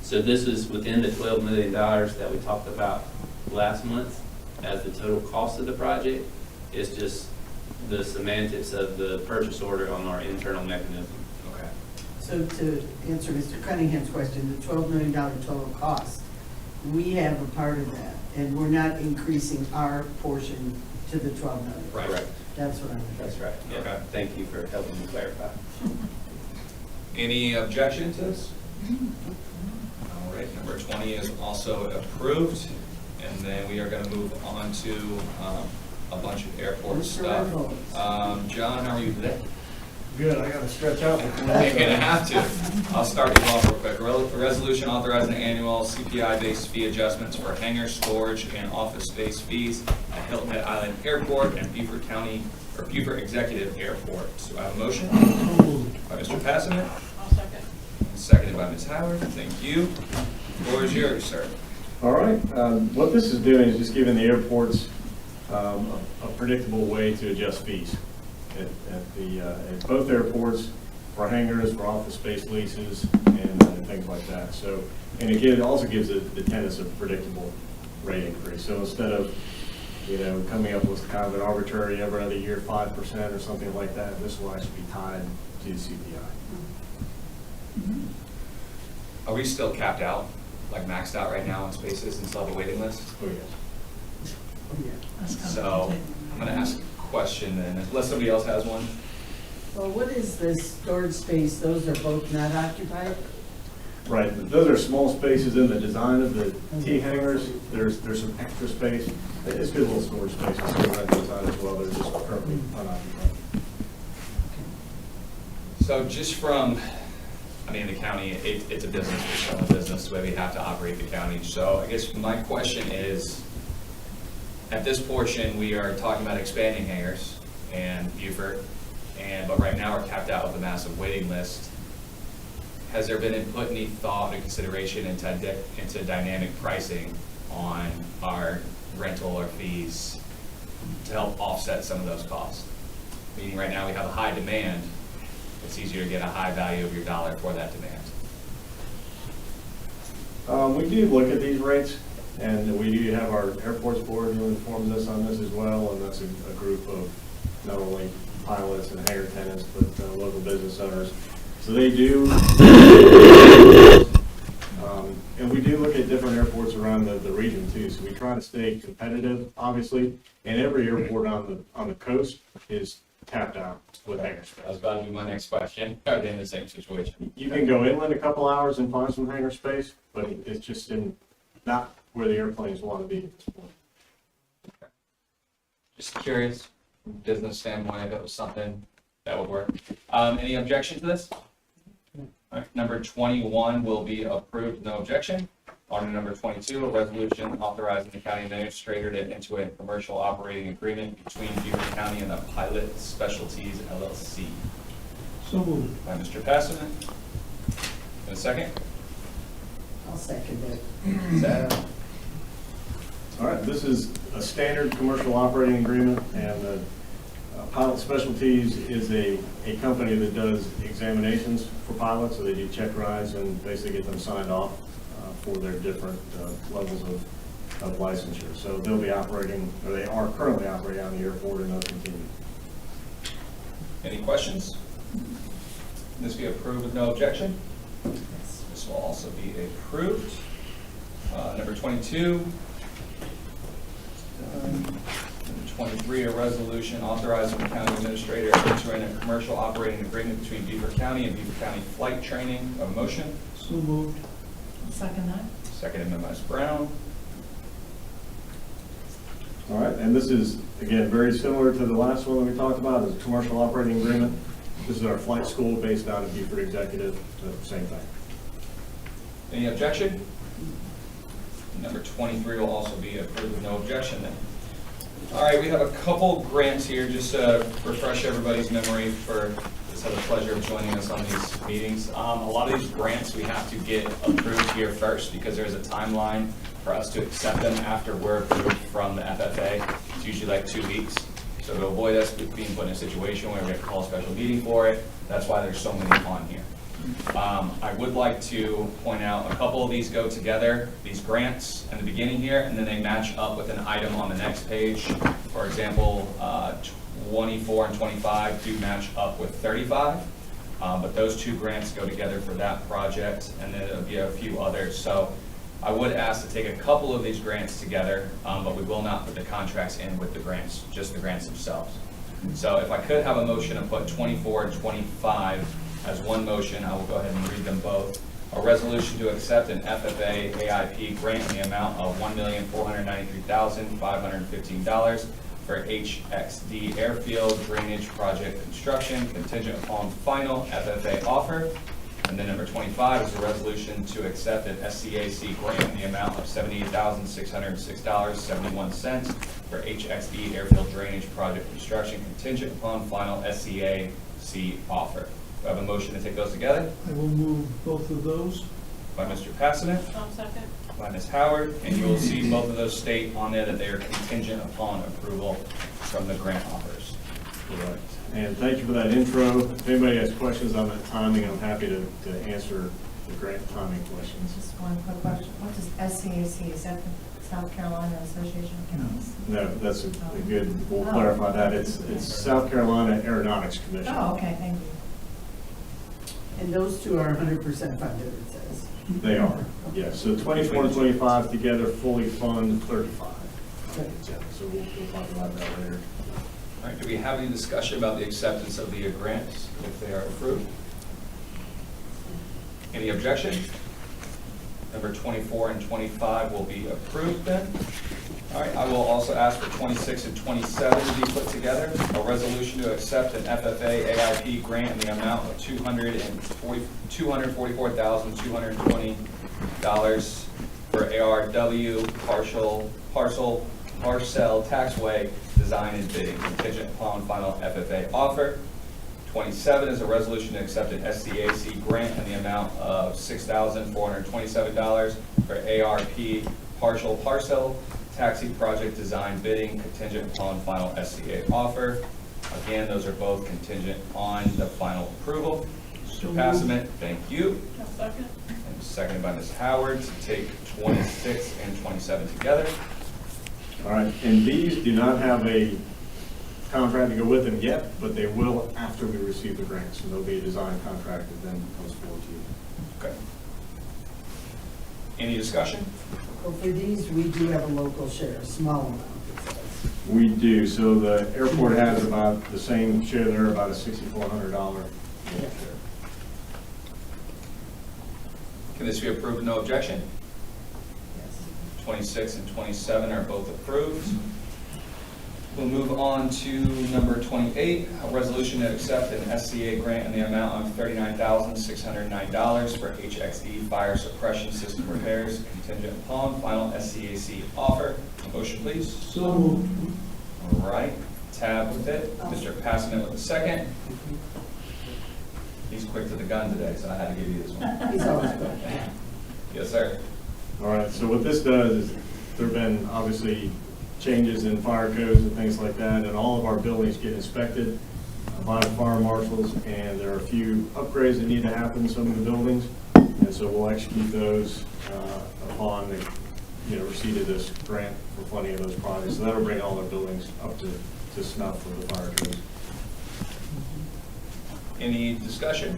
So this is within the $12 million that we talked about last month as the total cost of the project. It's just the semantics of the purchase order on our internal mechanism. Okay. So to answer Mr. Cunningham's question, the $12 million total cost, we have a part of that, and we're not increasing our portion to the $12 million. Right. That's what I'm. That's right. Yeah. Okay. Thank you for helping me clarify. Any objection to this? All right, number 20 is also approved. And then we are going to move on to a bunch of airport Mr. stuff. Reynolds. John, how are you today? Good, I gotta stretch out. You're going to have to. I'll start you off real quick. Resolution authorizing annual CPI-based fee adjustments for hangar, storage, and office space fees at Hilton Head Island Airport and Beaufort County, or Beaufort Executive Airport. So I have a motion by Mr. Passman, I'll second. seconded by Ms. Howard. Thank you. The floor is yours, sir. All right, what this is doing is just giving the airports a predictable way to adjust fees at both airports for hangars, for office space leases, and things like that. So, and again, it also gives the tenants a predictable rate increase. So instead of, coming up with kind of an arbitrary every other year 5% or something like that, this will actually be tied to the CPI. Are we still capped out, like maxed out right now in spaces and still have a waiting list? Oh, yes. So I'm going to ask a question then, unless somebody else has one. Well, what is this storage space? Those are both not occupied? Right, those are small spaces in the design of the T hangars. There's some extra space. It's good little storage spaces around the design as well. They're just currently unoccupied. So just from, the county, it's a business, it's still a business, the way we have to operate the county. So I guess my question is, at this portion, we are talking about expanding hangars and Beaufort, but right now we're capped out with a massive waiting list. Has there been any thought or consideration into dynamic pricing on our rental or fees to help offset some of those costs? Meaning right now we have a high demand, it's easier to get a high value of your dollar for that demand. We do look at these rates. And we do have our airports board who informs us on this as well, and that's a group of not only pilots and hangar tenants, but local business owners. So they do, and we do look at different airports around the region too. So we try to stay competitive, obviously, and every airport on the coast is tapped out with hangar space. That was about to be my next question. Are they in the same situation? You can go inland a couple hours and find some hangar space, but it's just not where the airplanes want to be at this point. Just curious, from a business standpoint, if it was something that would work. Any objection to this? All right, number 21 will be approved, no objection. On to number 22, a resolution authorizing the county administrator to enter a commercial operating agreement between Beaufort County and the Pilot Specialties LLC. So moved. By Mr. Passman. In a second? I'll second that. Zach? All right, this is a standard commercial operating agreement, and Pilot Specialties is a company that does examinations for pilots, so they do check rides and basically get them signed off for their different levels of licensure. So they'll be operating, or they are currently operating on the airport, and they'll continue. Any questions? This be approved with no objection. This will also be approved. Number 22. Number 23, a resolution authorizing the county administrator to enter in a commercial operating agreement between Beaufort County and Beaufort County Flight Training. A motion? So moved. I'll second that. Seconded by Ms. Brown. All right, and this is, again, very similar to the last one that we talked about, is a commercial operating agreement. This is our flight school based out of Beaufort Executive, so same thing. Any objection? Number 23 will also be approved with no objection then. All right, we have a couple grants here, just to refresh everybody's memory for just have the pleasure of joining us on these meetings. A lot of these grants we have to get approved here first because there's a timeline for us to accept them after we're approved from the FFA. It's usually like 2 weeks. So to avoid us being put in a situation where we have to call a special meeting for it, that's why there's so many on here. I would like to point out a couple of these go together, these grants in the beginning here, and then they match up with an item on the next page. For example, 24 and 25 do match up with 35, but those two grants go together for that project, and then there'll be a few others. So I would ask to take a couple of these grants together, but we will not put the contracts in with the grants, just the grants themselves. So if I could have a motion to put 24 and 25 as one motion, I will go ahead and read them both. A resolution to accept an FFA AIP grant in the amount of $1,493,515 for HXD Airfield Drainage Project Construction contingent upon final FFA offer. And then number 25 is a resolution to accept an SCAC grant in the amount of $78,606.71 for HXD Airfield Drainage Project Construction contingent upon final SCAC offer. Do I have a motion to take those together? I will move both of those. By Mr. Passman, Second. by Ms. Howard, and you will see both of those state on there that they are contingent upon approval from the grant offers. Correct. And thank you for that intro. If anybody has questions on that timing, I'm happy to answer the grant timing questions. Just one quick question. What is SCAC? Is that the South Carolina Association of Counties? No, that's a good, we'll clarify that. It's South Carolina Aeronautics Commission. Oh, okay, thank you. And those two are 100% funded, it says. They are, yes. So 24 and 25 together fully fund 35. So we'll talk about that later. All right, do we have any discussion about the acceptance of the grants if they are approved? Any objection? Number 24 and 25 will be approved then. All right, I will also ask for 26 and 27 to be put together. A resolution to accept an FFA AIP grant in the amount of $244,220 for ARW parcel taxway design and bidding contingent upon final FFA offer. 27 is a resolution to accept an SCAC grant in the amount of $6,427 for ARP parcel taxi project design bidding contingent upon final SCA offer. Again, those are both contingent on the final approval. Mr. Passman, thank you. A second? And seconded by Ms. Howard to take 26 and 27 together. All right, and these do not have a contract to go with them yet, but they will after we receive the grant. So there'll be a design contract that then comes forward to you. Okay. Any discussion? Well, for these, we do have a local share, a small amount, it says. We do, so the airport has about the same share there, about a $6,400 local share. Can this be approved with no objection? Yes. 26 and 27 are both approved. We'll move on to number 28, a resolution to accept an SCA grant in the amount of $39,609 for HXD fire suppression system repairs contingent upon final SCAC offer. A motion, please. So moved. All right, Tab with it, Mr. Passman with the second. He's quick to the gun today, so I had to give you this one. He's always good. Yes, sir. All right, so what this does is there have been obviously changes in fire codes and things like that, and all of our buildings get inspected by the fire marshals, and there are a few upgrades that need to happen in some of the buildings, and so we'll execute those upon the receipt of this grant for funding of those projects. So that'll bring all our buildings up to snuff with the fire codes. Any discussion?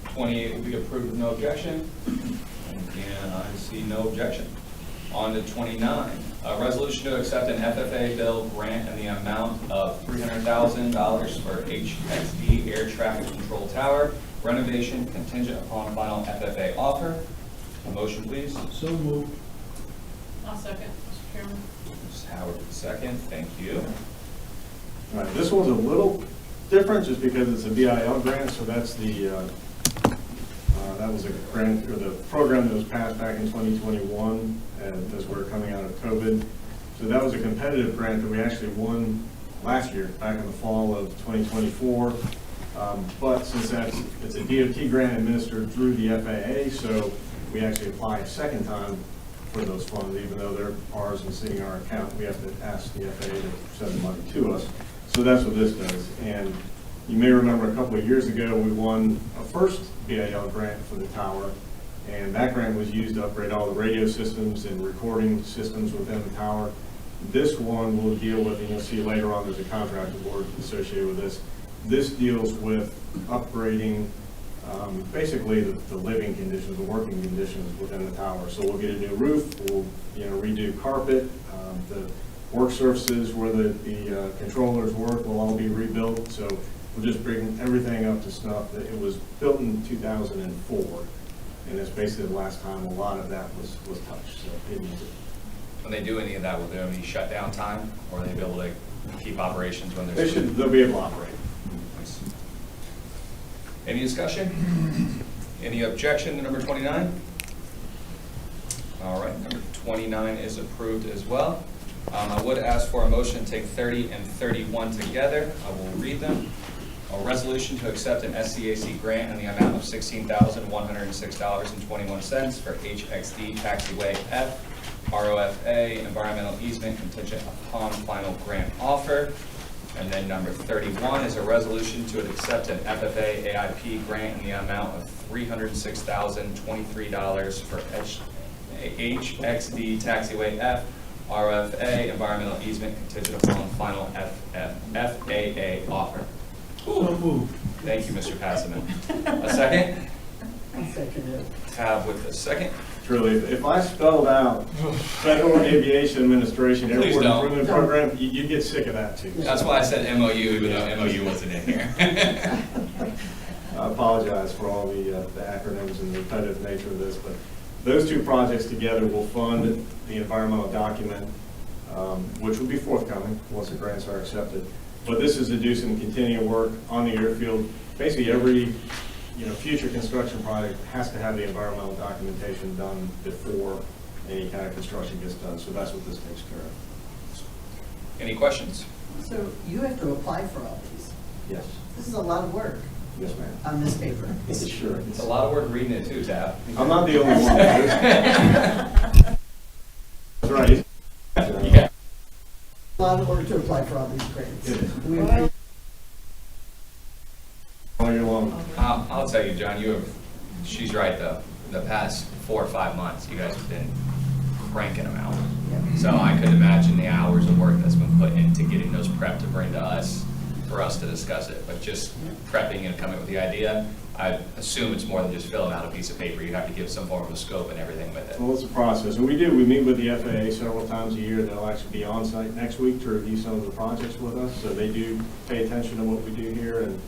28 will be approved with no objection. And I see no objection. On to 29, a resolution to accept an FFA bill grant in the amount of $300,000 for HXD air traffic control tower renovation contingent upon final FFA offer. A motion, please. So moved. I'll second, Mr. Chairman. Ms. Howard, second. Thank you. All right, this one's a little different just because it's a BIL grant, so that's that was a grant, or the program that was passed back in 2021, and as we're coming out of COVID. So that was a competitive grant that we actually won last year, back in the fall of 2024. But since it's a DOT grant administered through the FAA, so we actually apply a second time for those funds, even though they're ours and sitting in our account. We have to ask the FAA to send the money to us. So that's what this does. And you may remember a couple of years ago, we won a first BIL grant for the tower, and that grant was used to upgrade all the radio systems and recording systems within the tower. This one will deal with, and you'll see later on there's a contract award associated with this. This deals with upgrading basically the living conditions, the working conditions within the tower. So we'll get a new roof, we'll redo carpet, the work surfaces where the controllers work will all be rebuilt. So we'll just bring everything up to snuff. It was built in 2004, and it's basically the last time a lot of that was touched. So it needs it. When they do any of that, will there be shutdown time, or will they be able to keep operations when They'll be able to operate. Nice. Any discussion? Any objection to number 29? All right, number 29 is approved as well. I would ask for a motion to take 30 and 31 together. I will read them. A resolution to accept an SCAC grant in the amount of $16,106.21 for HXD Taxiway F, ROFA, environmental easement contingent upon final grant offer. And then number 31 is a resolution to accept an FFA AIP grant in the amount of $306,023 for HXD Taxiway F, RFA, environmental easement contingent upon final FAA offer. So moved. Thank you, Mr. Passman. A second? I'll second it. Tab with the second. Truly, if I spelled out Federal Aviation Administration Please Airport don't. Improvement Program, you'd get sick of that too. That's why I said MOU, even though MOU wasn't in here. I apologize for all the acronyms and the repetitive nature of this, but those two projects together will fund the environmental document, which will be forthcoming once the grants are accepted. But this is to do some continuing work on the airfield. Basically, every future construction project has to have the environmental documentation done before any kind of construction gets done. So that's what this takes care of. Any questions? So you have to apply for all these. Yes. This is a lot of work Yes, ma'am. on this paper. Sure. It's a lot of work reading it too, Tab. I'm not the only one. That's right. Yeah. A lot of work to apply for all these grants. It is. We appreciate all year long. I'll tell you, John, she's right though. The past 4 or 5 months, you guys have been cranking them out. So I could imagine the hours of work that's been put into getting those prepped to bring to us, for us to discuss it. But just prepping and coming with the idea, I assume it's more than just filling out a piece of paper. You have to give some form of a scope and everything with it. Well, it's a process, and we meet with the FAA several times a year. They'll actually be on site next week to review some of the projects with us, so they do pay attention to what we do here, and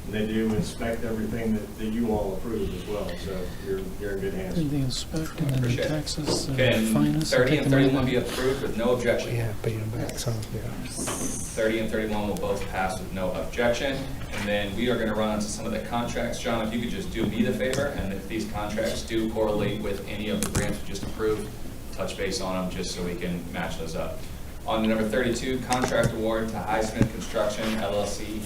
they do inspect everything that you all approve as well, so you're in good hands. They inspect and then they Appreciate it. tax us, fine Can us. 30 take and the money 31 back. be approved with no objection? We have paid them back, so, yeah. 30 and 31 will both pass with no objection. And then we are going to run onto some of the contracts. John, if you could just do me the favor, and if these contracts do correlate with any of the grants we just approved, touch base on them just so we can match those up. On to number 32, contract award to Highsmith Construction LLC,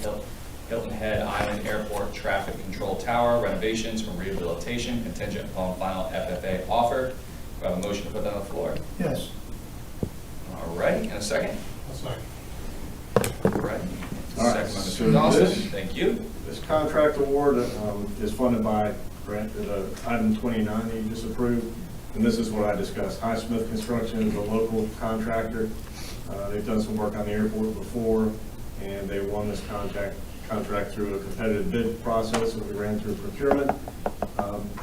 Hilton Head Island Airport Traffic Control Tower renovations and rehabilitation contingent upon final FFA offer. Do I have a motion to put that on the floor? Yes. All right, and a second? That's like, All right. All right, Second by so Mr. Dawson. this- Thank you. This contract award is funded by grant, item 29 that you just approved, and this is what I discussed. Highsmith Construction is a local contractor. They've done some work on the airport before, and they won this contract through a competitive bid process that we ran through procurement,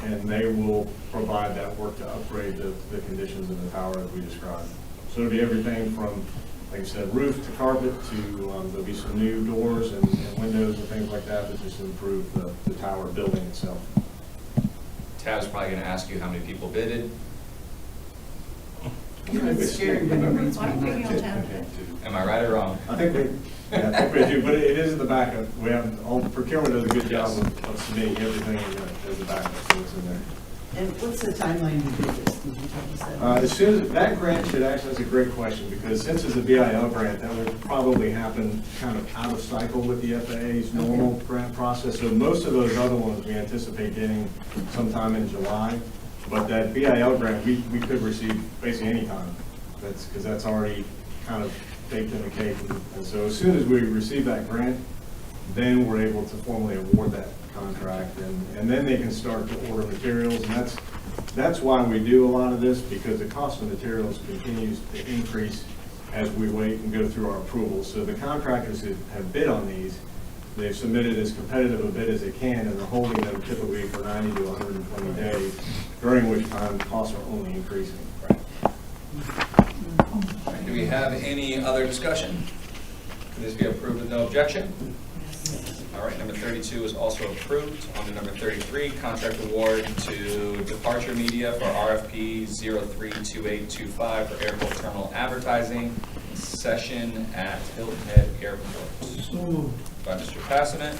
and they will provide that work to upgrade the conditions of the tower as we described. So it'll be everything from, like I said, roof to carpet to, there'll be some new doors and windows and things like that that just improve the tower building itself. Tab's probably going to ask you how many people bidded. It's scary when it reads my mind. Am I right or wrong? I think we do, but it is in the backup. We have, all procurement does a good job of submitting everything as a backup, so it's in there. And what's the timeline to do this? Did you tell us that? As soon as, that grant should actually, that's a great question, because since it's a BIL grant, that will probably happen kind of out of cycle with the FAA's normal grant process. So most of those other ones we anticipate getting sometime in July, but that BIL grant, we could receive basically any time. That's, because that's already kind of baked in the cake. And so as soon as we receive that grant, then we're able to formally award that contract, and then they can start to order materials, and that's why we do a lot of this, because the cost of materials continues to increase as we wait and go through our approvals. So the contractors that have bid on these, they've submitted as competitive a bid as they can, and they're holding them typically for 90 to 120 days, during which time costs are only increasing. Do we have any other discussion? Can this be approved with no objection? All right, number 32 is also approved. On to number 33, contract award to Departure Media for RFP 032825 for airport terminal advertising session at Hilton Head Airport. So moved. By Mr. Passman.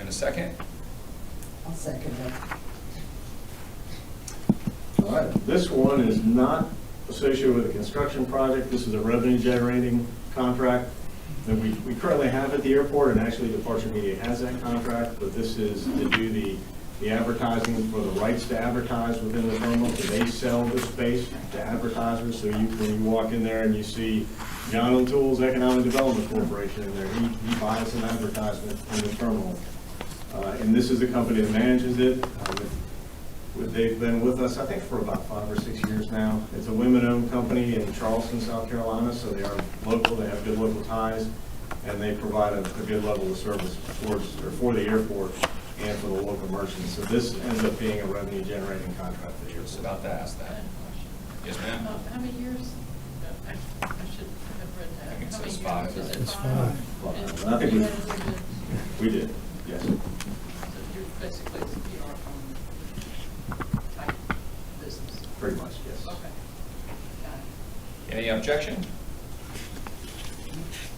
In a second. I'll second that. All right, this one is not associated with a construction project. This is a revenue generating contract that we currently have at the airport, and actually Departure Media has that contract, but this is to do the advertising for the rights to advertise within the terminal. So they sell the space to advertisers, so when you walk in there and you see John O'Toole's Economic Development Corporation in there, he buys an advertisement in the terminal. And this is the company that manages it. They've been with us, I think, for about 5 or 6 years now. It's a women-owned company in Charleston, South Carolina, so they are local, they have good local ties, and they provide a good level of service for the airport and for the local merchants. So this ends up being a revenue-generating contract for the Just airport. about to ask that. Yes, ma'am? How many years? I should have read that. I think it How many says years? 5. Is it It's 5? I think And we- you had a good- We did, yes. So you're basically, you are from type business. Pretty much, yes. Okay. Got it. Any objection?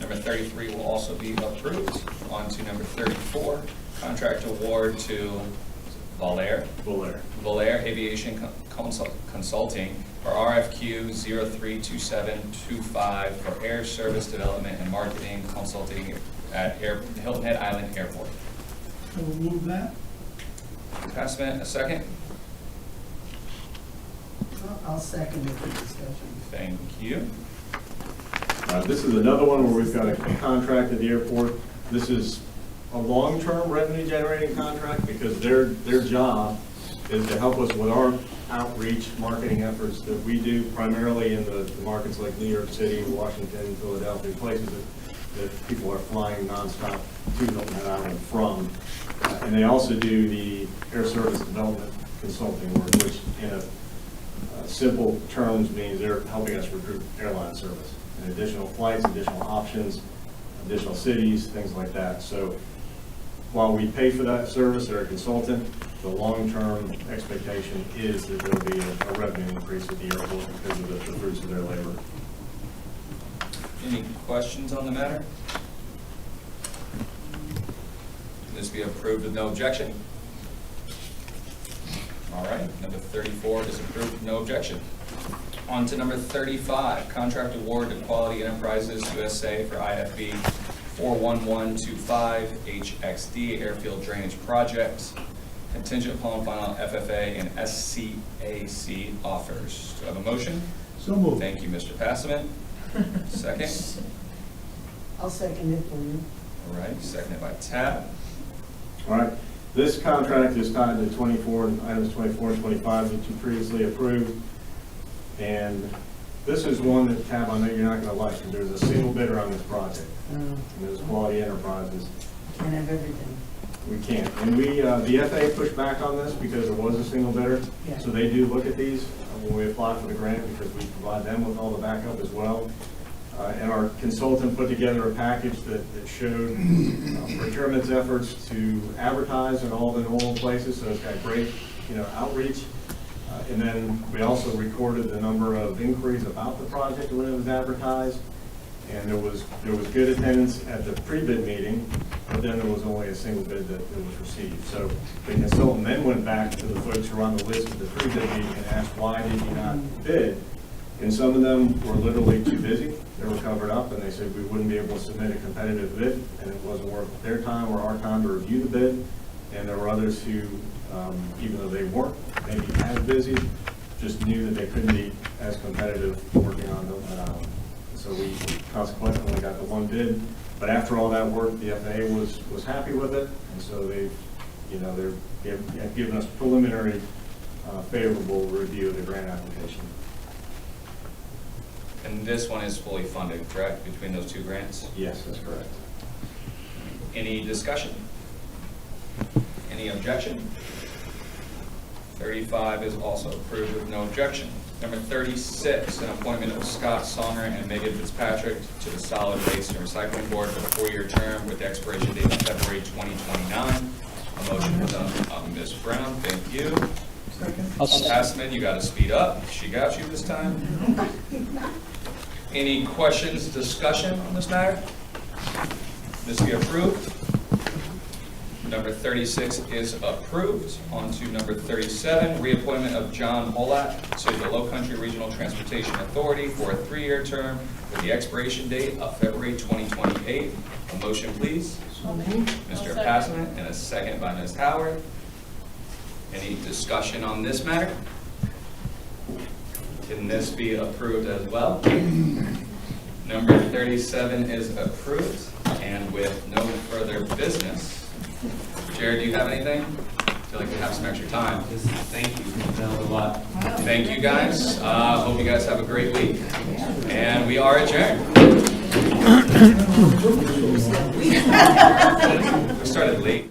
Number 33 will also be approved. On to number 34, contract award to Valair Aviation Consulting for RFQ 032725 for air service development and marketing consulting at Hilton Head Island Airport. I will move that. Passman, a second. I'll second it for discussion. Thank you. This is another one where we've got a contract at the airport. This is a long-term revenue generating contract because their job is to help us with our outreach marketing efforts that we do primarily in the markets like New York City, Washington, Philadelphia, places that people are flying nonstop to Hilton Head Island from. And they also do the air service development consulting work, which in a simple terms means they're helping us recruit airline service and additional flights, additional options, additional cities, things like that. So while we pay for that service, they're a consultant, the long-term expectation is that there will be a revenue increase at the airport because of the fruits of their labor. Any questions on the matter? Can this be approved with no objection? All right, number 34 is approved with no objection. On to number 35, contract award to Quality Enterprises USA for IFB 41125 HXD Airfield Drainage Project, contingent upon final FFA and SCAC offers. Do I have a motion? So moved. Thank you, Mr. Passman. Second? I'll second it for you. All right, seconded by Tab. All right, this contract is tied to items 24 and 25 that you previously approved. And this is one that, Tab, I know you're not going to like, because there's a single bidder on this project. And there's Quality Enterprises. Can't have everything. We can't. And the FAA pushed back on this because there was a single bidder. Yeah. So they do look at these when we apply for the grant because we provide them with all the backup as well. And our consultant put together a package that showed procurement's efforts to advertise in all the normal places. So it's got great, outreach. And then we also recorded the number of inquiries about the project when it was advertised. And there was good attendance at the pre-bid meeting, but then there was only a single bid that was received. So the consultant then went back to the folks who were on the list of the pre-bid meeting and asked, why did you not bid? And some of them were literally too busy. They were covered up, and they said we wouldn't be able to submit a competitive bid, and it wasn't worth their time or our time to review the bid. And there were others who, even though they weren't maybe as busy, just knew that they couldn't be as competitive working on Hilton Head Island. So we consequently only got the one bid. But after all that work, the FAA was happy with it, and so they've given us preliminary favorable review of the grant application. And this one is fully funded, correct, between those two grants? Yes, that's correct. Any discussion? Any objection? 35 is also approved with no objection. Number 36, an appointment of Scott Songer and Megan Fitzpatrick to the Solid Waste and Recycling Board for a 4-year term with the expiration date of February 2029. A motion from Ms. Brown, thank you. Passman, you got to speed up. She got you this time. Any questions, discussion on this matter? This be approved. Number 36 is approved. On to number 37, reappointment of John Holat to the Low Country Regional Transportation Authority for a 3-year term with the expiration date of February 2028. A motion, please. Mr. Passman, and a second by Ms. Howard. Any discussion on this matter? Can this be approved as well? Number 37 is approved, and with no further business. Jared, do you have anything? I feel like we have some extra time. Thank you. That was a lot. Thank you, guys. Hope you guys have a great week. And we are adjourned. We started late.